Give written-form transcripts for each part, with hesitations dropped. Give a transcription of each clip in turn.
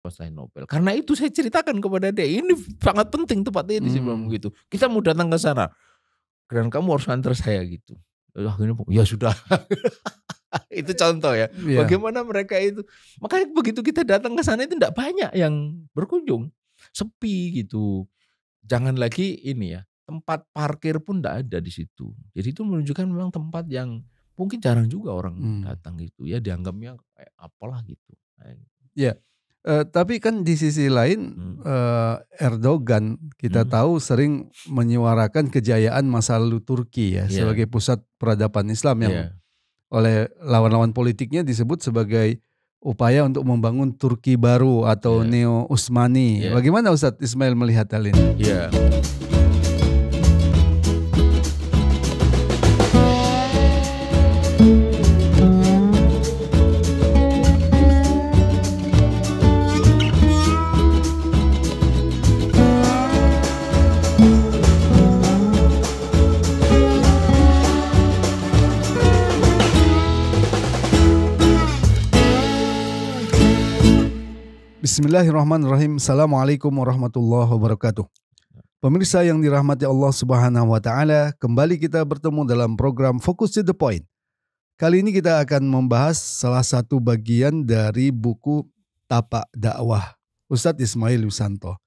selesai Nobel. Karena itu saya ceritakan kepada dia, ini sangat penting tempat ini, saya bilang begitu. Kita mau datang ke sana dan kamu harus antar saya gitu. Akhirnya ya sudah. Itu contoh ya. Iya. Bagaimana mereka itu. Makanya begitu kita datang ke sana itu tidak banyak yang berkunjung. Sepi gitu. Jangan lagi ini ya, tempat parkir pun tidak ada di situ. Jadi itu menunjukkan memang tempat yang mungkin jarang juga orang datang gitu ya, dianggapnya kayak apalah gitu. Ya, tapi kan di sisi lain Erdogan kita tahu sering menyuarakan kejayaan masa lalu Turki ya sebagai pusat peradaban Islam yang oleh lawan-lawan politiknya disebut sebagai upaya untuk membangun Turki baru atau Neo Utsmani. Bagaimana Ustadz Ismail melihat hal ini? Bismillahirrahmanirrahim. Assalamualaikum warahmatullahi wabarakatuh. Pemirsa yang dirahmati Allah Subhanahu wa taala, kembali kita bertemu dalam program Focus to the Point. Kali ini kita akan membahas salah satu bagian dari buku Tapak Dakwah Ustadz Ismail Yusanto.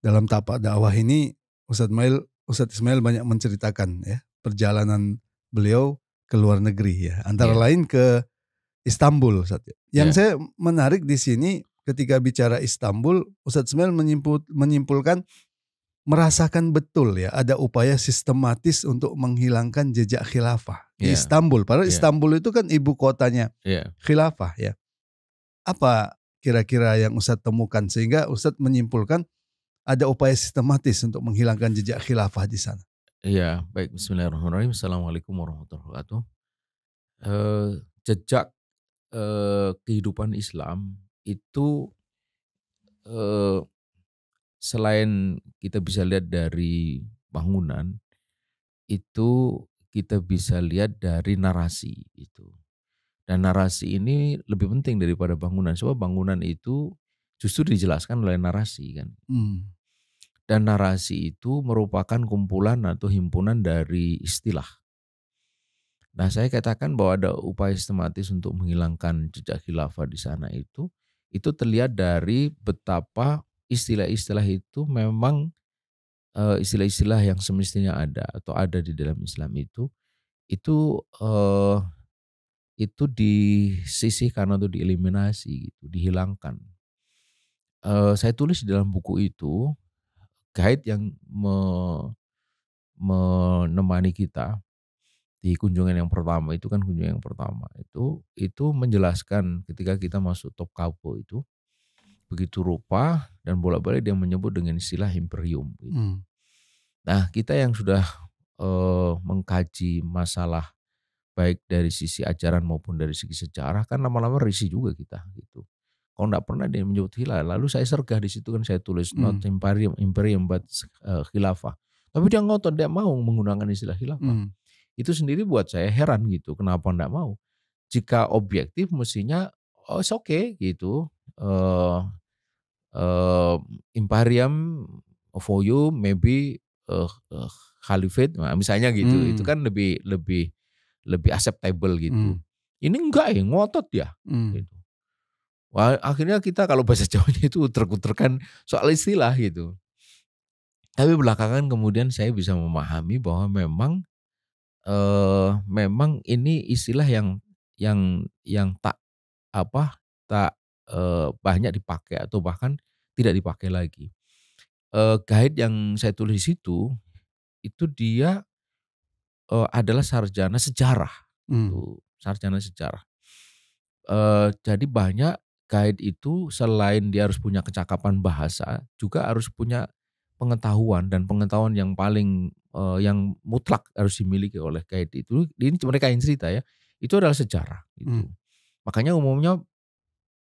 Dalam Tapak Dakwah ini Ustadz Ismail banyak menceritakan ya perjalanan beliau ke luar negeri ya, antara lain ke Istanbul, Ustadz. Yang saya menarik di sini ketika bicara Istanbul, Ustadz Ismail menyimpulkan merasakan betul ya ada upaya sistematis untuk menghilangkan jejak khilafah di Istanbul. Padahal Istanbul itu kan ibu kotanya khilafah ya. Apa kira-kira yang Ustadz temukan sehingga Ustadz menyimpulkan ada upaya sistematis untuk menghilangkan jejak khilafah di sana? Iya, baik. Bismillahirrahmanirrahim. Assalamualaikum warahmatullahi wabarakatuh. Jejak kehidupan Islam itu selain kita bisa lihat dari bangunan, itu kita bisa lihat dari narasi itu. Dan narasi ini lebih penting daripada bangunan. Sebab bangunan itu justru dijelaskan oleh narasi kan. Dan narasi itu merupakan kumpulan atau himpunan dari istilah. Nah, saya katakan bahwa ada upaya sistematis untuk menghilangkan jejak khilafah di sana itu terlihat dari betapa istilah-istilah itu memang istilah-istilah yang semestinya ada atau ada di dalam Islam itu disisihkan atau dieliminasi gitu, dihilangkan. Saya tulis di dalam buku itu guide yang menemani kita di kunjungan yang pertama itu kan kunjungan yang pertama itu menjelaskan ketika kita masuk Topkapi itu begitu rupa dan bolak-balik dia menyebut dengan istilah imperium gitu. Nah, kita yang sudah mengkaji masalah baik dari sisi ajaran maupun dari segi sejarah kan lama-lama risih juga kita gitu. Kalau enggak pernah dia menyebut khilafah, lalu saya sergah di situ kan saya tulis not imperium but khilafah. Tapi dia ngotot dia mau menggunakan istilah khilafah. Itu sendiri buat saya heran gitu, kenapa enggak mau? Jika objektif mestinya it's okay gitu. Imperium for you maybe Khalifate misalnya gitu. Itu kan lebih acceptable gitu. Ini enggak ngotot ya gitu. Wah, akhirnya kita kalau bahasa Jawanya itu utrek-utrekan soal istilah gitu. Tapi belakangan kemudian saya bisa memahami bahwa memang ini istilah yang tak banyak dipakai atau bahkan tidak dipakai lagi. Guide yang saya tulis itu dia adalah sarjana sejarah, sarjana sejarah. Jadi banyak guide itu selain dia harus punya kecakapan bahasa, juga harus punya pengetahuan dan pengetahuan yang paling yang mutlak harus dimiliki oleh guide itu. Ini mereka yang cerita ya, itu adalah sejarah gitu. Makanya umumnya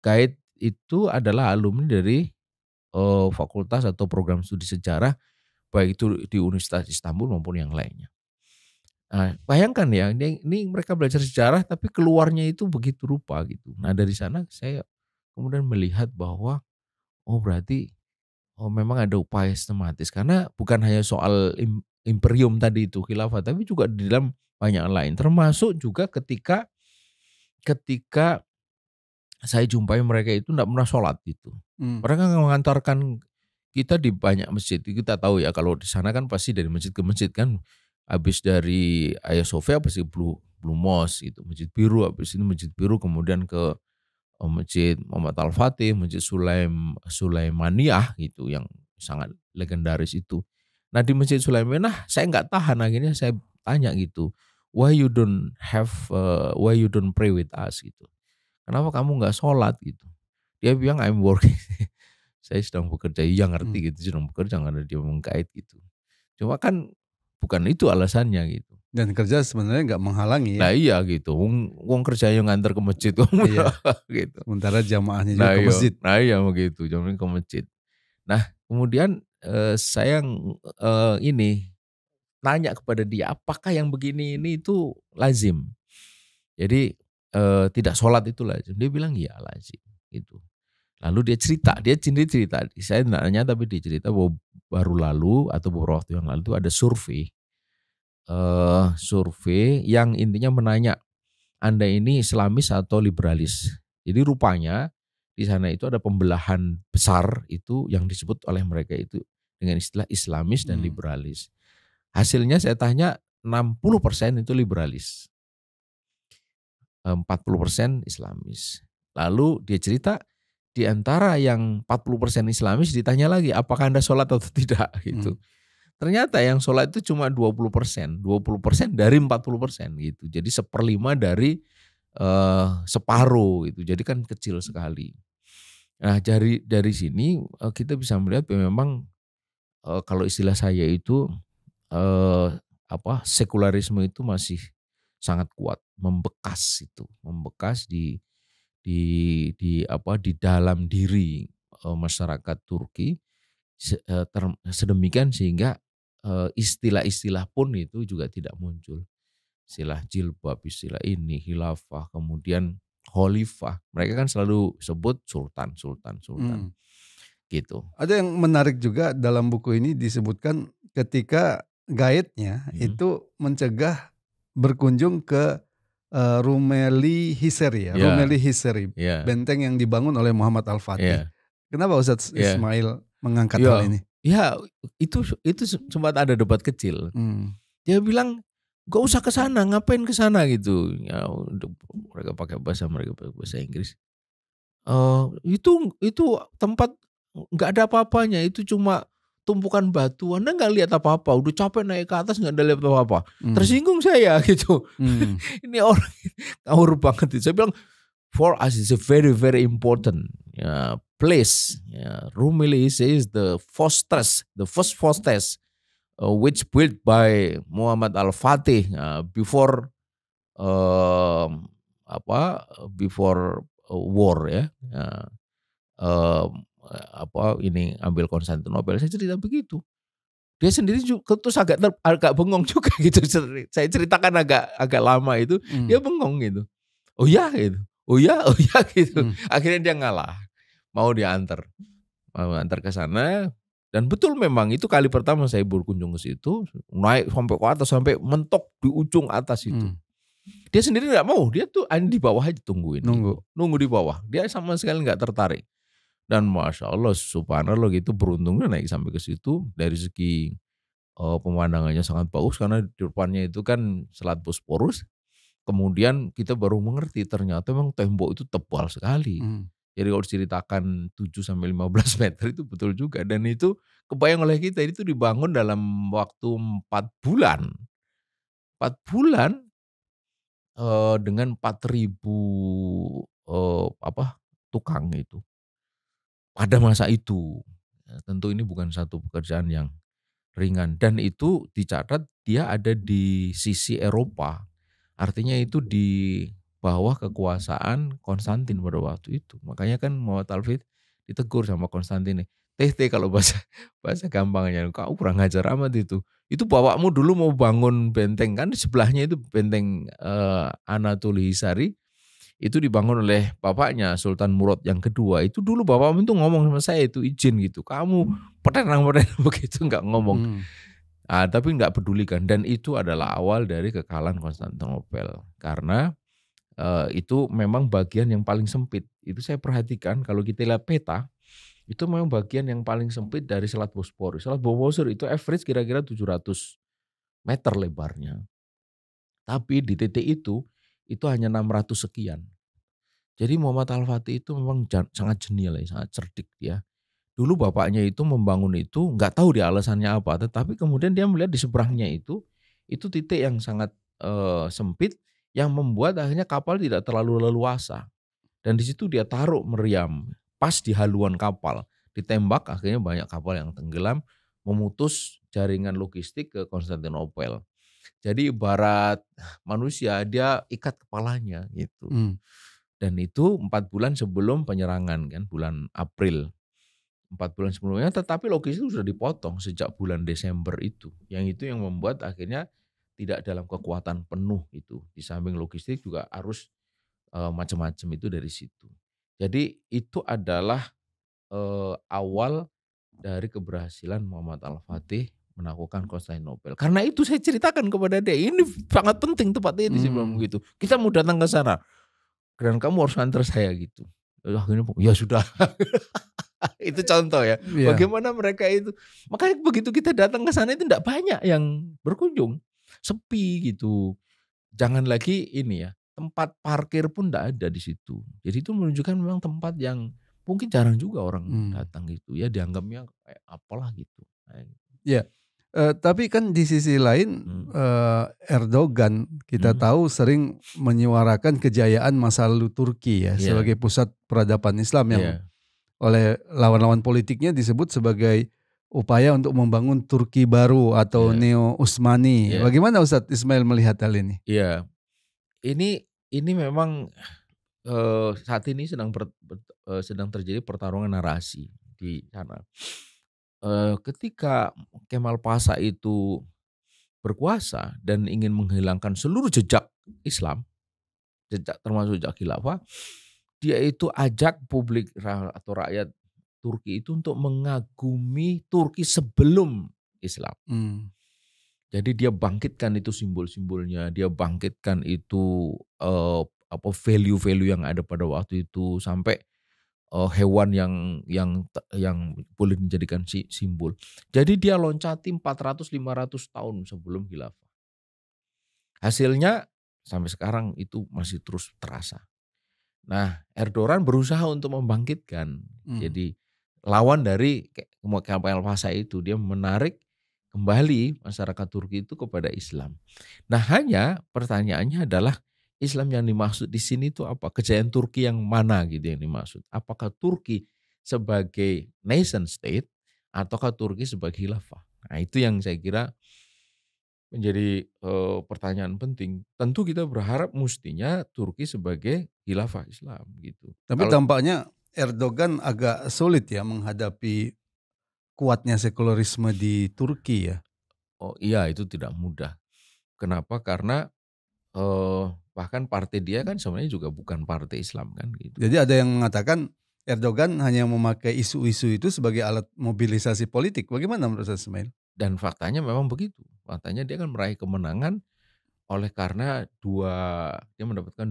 guide itu adalah alumni dari fakultas atau program studi sejarah baik itu di Universitas Istanbul maupun yang lainnya. Nah, bayangkan ya, ini mereka belajar sejarah tapi keluarnya itu begitu rupa gitu. Nah, dari sana saya kemudian melihat bahwa oh berarti memang ada upaya sistematis. Karena bukan hanya soal imperium tadi itu khilafah, tapi juga di dalam banyak lain. Termasuk juga ketika saya jumpai mereka itu enggak pernah sholat gitu. Mereka mengantarkan kita di banyak masjid. Kita tahu ya kalau di sana kan pasti dari masjid ke masjid kan. Habis dari Hagia Sophia pasti Blue Mosque itu, Masjid Biru, habis itu Masjid Biru kemudian ke Masjid Muhammad Al-Fatih, Masjid Sulaimaniyah gitu yang sangat legendaris itu. Nah di Masjid Sulaimaniyah saya nggak tahan, akhirnya saya tanya gitu, why you don't pray with us gitu. Kenapa kamu nggak sholat gitu? Dia bilang I'm working. Saya sedang bekerja, iya ngerti gitu, sedang bekerja karena dia mengkait gitu. Cuma kan bukan itu alasannya gitu. Dan kerja sebenarnya nggak menghalangi ya. Nah iya gitu, wong kerja yang nganter ke masjid Iya. gitu. Sementara jamaahnya juga ke masjid. Nah iya begitu, jamaahnya ke masjid. Nah kemudian saya ini tanya kepada dia, apakah yang begini ini itu lazim? Jadi tidak sholat itu lazim. Dia bilang iya lazim gitu. Lalu dia cerita, saya nanya tapi dia cerita bahwa baru lalu atau beberapa waktu yang lalu itu ada survei yang intinya menanya, Anda ini Islamis atau liberalis. Jadi rupanya di sana itu ada pembelahan besar itu yang disebut oleh mereka itu dengan istilah Islamis dan liberalis. Hasilnya saya tanya 60% itu liberalis, 40% Islamis. Lalu dia cerita di antara yang 40% Islamis ditanya lagi, apakah Anda sholat atau tidak gitu. Ternyata yang sholat itu cuma 20%, 20% dari 40% gitu. Jadi 1/5 dari separuh gitu. Jadi kan kecil sekali. Nah dari sini kita bisa melihat bahwa memang kalau istilah saya itu sekularisme itu masih sangat kuat, membekas di dalam diri masyarakat Turki sedemikian sehingga istilah-istilah pun itu juga tidak muncul. Istilah jilbab, istilah ini, khilafah, kemudian khalifah. Mereka kan selalu sebut sultan. Gitu. Ada yang menarik juga dalam buku ini disebutkan ketika guide-nya itu mencegah berkunjung ke Rumeli Hisari ya. Rumeli Hisari, benteng yang dibangun oleh Muhammad Al-Fatih. Kenapa Ustadz Ismail mengangkat hal ini? Ya itu sempat ada debat kecil. Dia bilang gak usah ke sana, ngapain ke sana gitu. Ya, mereka pakai bahasa Inggris. Itu tempat nggak ada apa-apanya, itu cuma tumpukan batu. Anda nggak lihat apa-apa, udah capek naik ke atas nggak ada lihat apa-apa. Tersinggung saya gitu. Ini orang ngawur banget. Saya bilang for us it's a very very important place. Rumeli is the first fortress which built by Muhammad Al-Fatih before war ya. Ini ambil Konstantinopel, saya cerita begitu. Dia sendiri juga terus agak bengong juga gitu. Saya ceritakan agak lama itu, dia bengong gitu. Oh ya gitu. Oh ya gitu. Akhirnya dia ngalah. Mau diantar ke sana. Dan betul memang itu kali pertama saya berkunjung ke situ, naik sampai ke atas, sampai mentok di ujung atas itu. Dia sendiri nggak mau, dia tuh di bawah aja tungguin. Nunggu di bawah. Dia sama sekali nggak tertarik. Dan Masya Allah, subhanallah gitu, beruntungnya naik sampai ke situ. Dari segi pemandangannya sangat bagus karena di depannya itu kan Selat Bosporus. Kemudian kita baru mengerti ternyata memang tembok itu tebal sekali. Jadi kalau diceritakan 7-15 meter itu betul juga. Dan itu kebayang oleh kita, itu dibangun dalam waktu 4 bulan. 4 bulan dengan 4.000 tukang itu. Pada masa itu. Tentu ini bukan satu pekerjaan yang ringan. Dan itu dicatat dia ada di sisi Eropa. Artinya itu di bawah kekuasaan Konstantin pada waktu itu. Makanya kan Muhammad Al-Fatih ditegur sama Konstantin. Kalau bahasa gampangnya, kau kurang ajar amat itu. Itu bapakmu dulu mau bangun benteng kan di sebelahnya itu benteng Anatoli Hisari. itu dibangun oleh bapaknya Sultan Murad yang kedua. Itu dulu bapakmu itu ngomong sama saya itu izin gitu. Kamu petenang begitu nggak ngomong. Tapi nggak pedulikan, dan itu adalah awal dari kekalahan Konstantinopel karena itu memang bagian yang paling sempit. Itu saya perhatikan kalau kita lihat peta, itu memang bagian yang paling sempit dari Selat Bosporus. Selat Bosporus itu average kira-kira 700 meter lebarnya. Tapi di titik itu hanya 600 sekian. Jadi Muhammad Al-Fatih itu memang sangat jenial, sangat cerdik dia. Dulu bapaknya itu membangun itu nggak tahu dia alasannya apa, tetapi kemudian dia melihat di seberangnya itu titik yang sangat sempit yang membuat akhirnya kapal tidak terlalu leluasa. Dan di situ dia taruh meriam pas di haluan kapal, ditembak akhirnya banyak kapal yang tenggelam, memutus jaringan logistik ke Konstantinopel. Jadi ibarat manusia dia ikat kepalanya gitu. Dan itu 4 bulan sebelum penyerangan kan, bulan April. 4 bulan sebelumnya, tetapi logistik sudah dipotong sejak bulan Desember itu. Yang itu yang membuat akhirnya tidak dalam kekuatan penuh itu. Di samping logistik juga harus macam-macam itu dari situ. Jadi itu adalah awal dari keberhasilan Muhammad Al-Fatih menaklukkan Konstantinopel. Karena itu saya ceritakan kepada dia, ini sangat penting tempatnya ini, saya bilang begitu. Kita mau datang ke sana dan kamu harus antar saya gitu. Akhirnya ya sudah. Itu contoh ya. Bagaimana mereka itu. Makanya begitu kita datang ke sana itu tidak banyak yang berkunjung. Sepi gitu. Jangan lagi ini ya, tempat parkir pun tidak ada di situ. Jadi itu menunjukkan memang tempat yang mungkin jarang juga orang datang gitu ya, dianggapnya kayak apalah gitu. Ya, tapi kan di sisi lain Erdogan kita tahu sering menyuarakan kejayaan masa lalu Turki ya sebagai pusat peradaban Islam yang oleh lawan-lawan politiknya disebut sebagai upaya untuk membangun Turki baru atau Neo-Utsmani. Bagaimana Ustadz Ismail melihat hal ini? Iya, ini memang saat ini sedang terjadi pertarungan narasi di sana. Ketika Kemal Pasha itu berkuasa dan ingin menghilangkan seluruh jejak Islam, termasuk jejak khilafah, dia itu ajak publik atau rakyat Turki itu untuk mengagumi Turki sebelum Islam. Jadi dia bangkitkan itu simbol-simbolnya, dia bangkitkan itu value-value yang ada pada waktu itu, sampai hewan yang boleh dijadikan simbol. Jadi dia loncati 400-500 tahun sebelum khilafah. Hasilnya sampai sekarang itu masih terus terasa. Nah, Erdogan berusaha untuk membangkitkan. Jadi lawan dari Kemal Pasha itu, dia menarik kembali masyarakat Turki itu kepada Islam. Nah, hanya pertanyaannya adalah Islam yang dimaksud di sini itu apa? Kejayaan Turki yang mana gitu yang dimaksud? Apakah Turki sebagai nation state ataukah Turki sebagai khilafah? Nah, itu yang saya kira menjadi pertanyaan penting. Tentu kita berharap mestinya Turki sebagai khilafah Islam gitu. Tapi tampaknya Erdogan agak sulit ya menghadapi kuatnya sekularisme di Turki ya. Oh iya, itu tidak mudah. Kenapa? Karena bahkan partai dia kan sebenarnya juga bukan partai Islam kan gitu. Jadi ada yang mengatakan Erdogan hanya memakai isu-isu itu sebagai alat mobilisasi politik. Bagaimana menurut Ustaz Ismail? Dan faktanya memang begitu. Faktanya dia kan meraih kemenangan oleh karena dia mendapatkan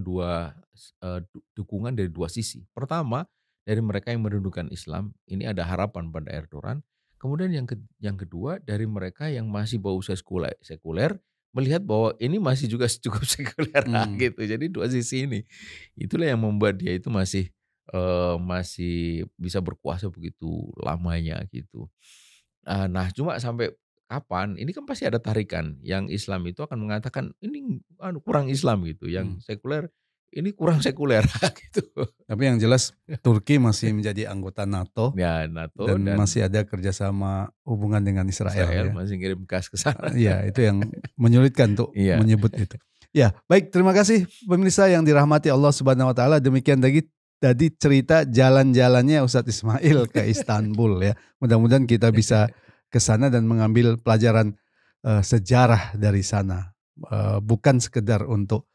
dukungan dari dua sisi. Pertama, dari mereka yang merindukan Islam, ini ada harapan pada Erdogan. Kemudian yang kedua, dari mereka yang masih berusaha sekuler, melihat bahwa ini masih juga cukup sekuler gitu. Jadi dua sisi ini, itulah yang membuat dia itu masih bisa berkuasa begitu lamanya gitu. Nah, cuma sampai kapan? Ini kan pasti ada tarikan. Yang Islam itu akan mengatakan ini kurang Islam gitu. Yang sekuler ini kurang sekuler gitu. Tapi yang jelas Turki masih menjadi anggota NATO. Ya, NATO dan masih ada kerjasama hubungan dengan Israel ya. Masih ngirim gas ke sana. Iya, itu yang menyulitkan untuk menyebut itu. Ya, baik, terima kasih pemirsa yang dirahmati Allah Subhanahu wa taala. Demikian tadi cerita jalan-jalannya Ustadz Ismail ke Istanbul ya. Mudah-mudahan kita bisa ke sana dan mengambil pelajaran sejarah dari sana. Bukan sekedar untuk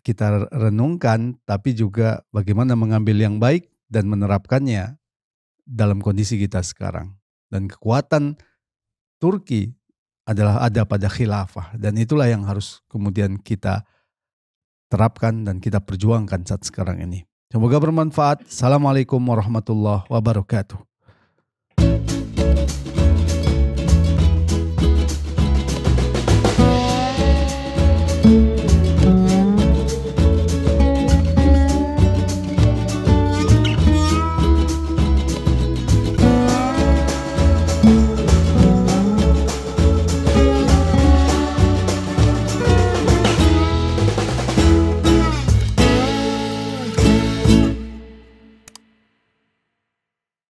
kita renungkan, tapi juga bagaimana mengambil yang baik dan menerapkannya dalam kondisi kita sekarang. Dan kekuatan Turki adalah ada pada khilafah, dan itulah yang harus kemudian kita terapkan dan kita perjuangkan saat sekarang ini. Semoga bermanfaat. Assalamualaikum warahmatullahi wabarakatuh.